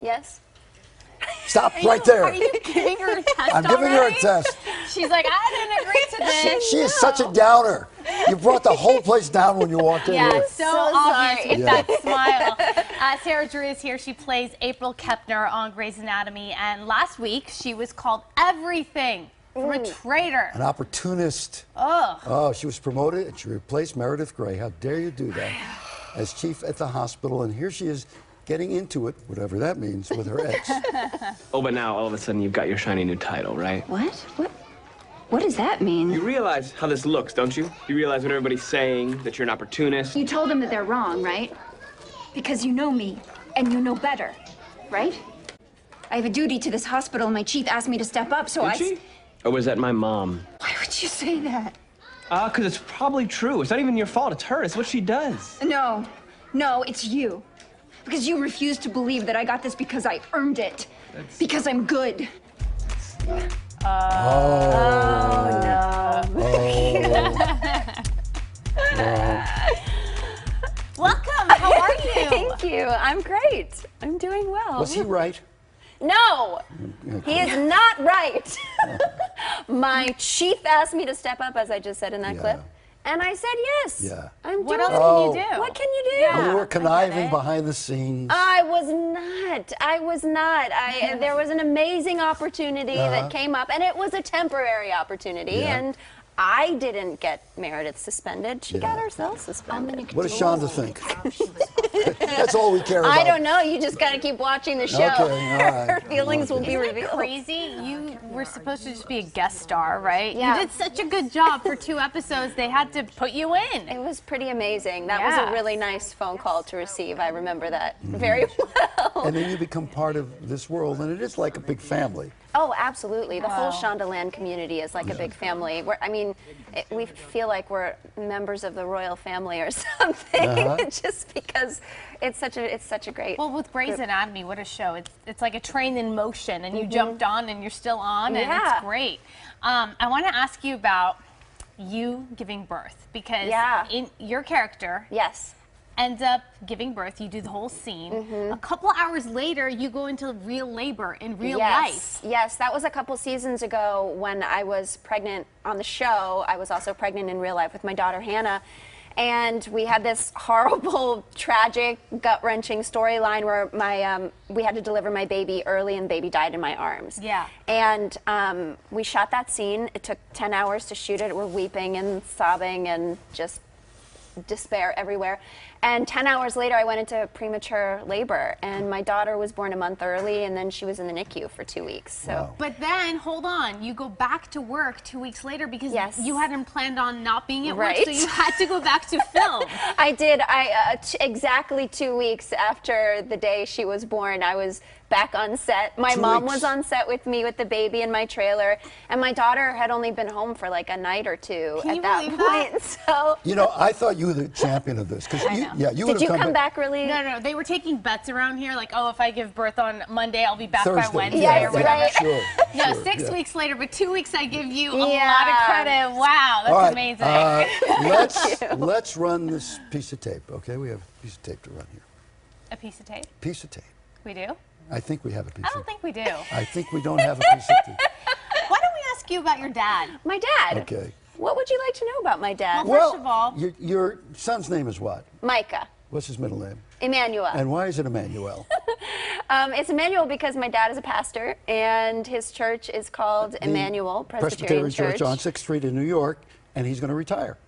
Yes. Stop right there. Are you giving her a test I'm giving her a already? test. She's like, I didn't agree to this. She is such a downer. You brought the whole place down when you walked in Yeah, here. so So obvious sorry. with that smile. Sarah Drew is here. She plays April Kepner on Grey's Anatomy. And last week, she was called everything from a traitor. An opportunist. Ugh. Oh, she was promoted and she replaced Meredith Grey. How dare you do that? As chief at the hospital, and here she is getting into it, whatever that means, with her ex. Oh, but now all of a sudden you've got your shiny new title, right? What? What does that mean? You realize how this looks, don't you? You realize what everybody's saying, that you're an opportunist. You told them that they're wrong, right? Because you know me, and you know better, right? I have a duty to this hospital, and my chief asked me to step up, so Did she? Or was that my mom? Why would you say that? Because it's probably true. It's not even your fault. It's her. It's what she does. No, it's you. Because you refuse to believe that I got this because I earned it. Because I'm good. Welcome. How are you? Thank you. I'm great. I'm doing well. Was he right? No, he is not right. My chief asked me to step up, as I just said in that clip, and I said yes. Yeah. I'm What doing else can you do? What can you do? Yeah. You were conniving behind the scenes. I was not. I was not. There was an amazing opportunity that came up, and it was a temporary opportunity, and I didn't get Meredith suspended. She got herself suspended. What does Shonda think? That's all we care about. I don't know. You just got to keep watching the show. Okay, all right. Her feelings will be Isn't it revealed. crazy? You were supposed to just be a guest star, right? Yeah. You did such a good job for 2 episodes. They had to put you in. It was pretty amazing. That was a really nice phone call to receive. I remember that very well. And then you become part of this world, and it is like a big family. Oh, absolutely. The whole Shondaland community is like a big family. We feel like we're members of the royal family or something, just because it's such a great. Well, with Grey's Anatomy, what a show! It's like a train in motion, and you jumped on, and you're still on, and it's great. I want to ask you about you giving birth, because in your character, ends up giving birth. You do the whole scene. A couple hours later, you go into real labor in real life. Yes, that was a couple seasons ago when I was pregnant on the show. I was also pregnant in real life with my daughter Hannah. And we had this horrible, tragic, gut-wrenching storyline where we had to deliver my baby early, and the baby died in my arms. Yeah. And we shot that scene. It took 10 hours to shoot it. We're weeping and sobbing and just despair everywhere. And 10 hours later, I went into premature labor, and my daughter was born a month early, and then she was in the NICU for 2 weeks. So. But then, hold on, you go back to work 2 weeks later because you hadn't planned on not being at work, so you had to go back to film. I did. Exactly 2 weeks after the day she was born, I was back on set. My mom was on set with me with the baby in my trailer, and my daughter had only been home for like a night or two at that point. So you know, I thought you were the champion of this, because you did you come back really? No, they were taking bets around here, like, oh, if I give birth on Monday, I'll be back Thursday. by Wednesday or whatever. Sure, No, 6 weeks later, but 2 weeks I give you a lot of credit. Wow, that's amazing. Let's run this piece of tape, okay? We have a piece of tape to run here. A piece of tape? Piece of tape. We do? I think we have a piece I don't think we do. I think we don't have a piece of tape. Why don't we ask you about your dad? My dad? Okay. What would you like to know about my dad? Well, first of all, your son's name is what? Micah. What's his middle name? Emmanuel. And why is it Emmanuel? It's Emmanuel because my dad is a pastor, and his church is called Emmanuel Presbyterian Church on 6th Street in New York, and he's going to retire.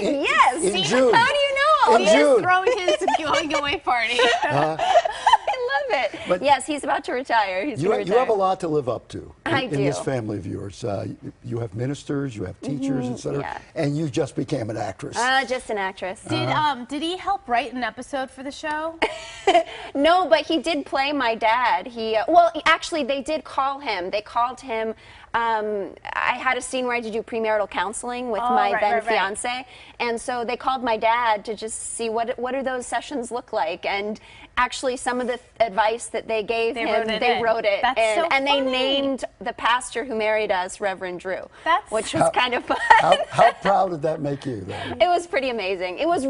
Yes. In June. How do you know? In June. He's throwing his going away party. I love it. But yes, he's about to retire. You have a lot to live up to in do. this family of yours. You have ministers, you have teachers, etc., and you just became an actress. Just an actress. Did he help write an episode for the show? No, but he did play my dad. Well, actually, they did call him. They called him. I had a scene where I had to do premarital counseling with my then fiance, and so they called my dad to just see what do those sessions look like, and actually some of the advice that they gave him, they wrote it, That's so and they funny. named the pastor who married us, Reverend Drew, which was kind of fun. How proud did that make you, though? It was pretty amazing. It was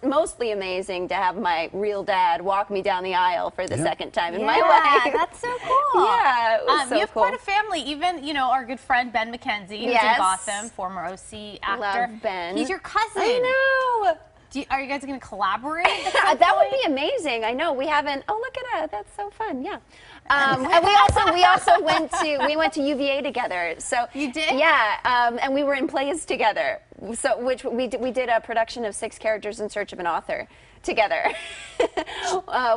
mostly amazing to have my real dad walk me down the aisle for the second time in my life. Yeah, that's so cool. Yeah, it was so you have cool. quite a family. Even, you know, our good friend Ben McKenzie, who's in Gotham, former OC actor. Love Ben. He's your cousin. I know. Are you guys going to collaborate? That would be amazing. I know we haven't. Oh, look at that! That's so fun. Yeah. And we also went to UVA together. So you did? Yeah. And we were in plays together. So which we did a production of 6 Characters in Search of an Author together,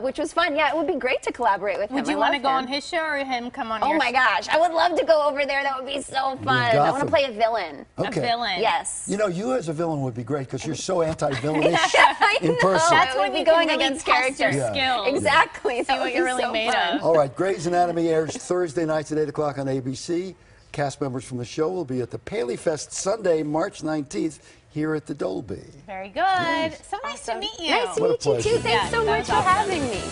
which was fun. Yeah, it would be great to collaborate with him. Would you want to go on his show or him come on your show? Oh my gosh, I would love to go over there. That would be so fun. I want to play a villain. Okay. A villain. Yes. You know, you as a villain would be great because you're so anti-villainish in person. That's when we you going can really against test your characters. skills. Exactly. See what you're really made of. All right, Grey's Anatomy airs Thursday nights at 8 o'clock on ABC. Cast members from the show will be at the Paley Fest Sunday, March 19th, here at the Dolby. Very good. So nice to meet you. Nice to meet you too. Thanks so much for having me.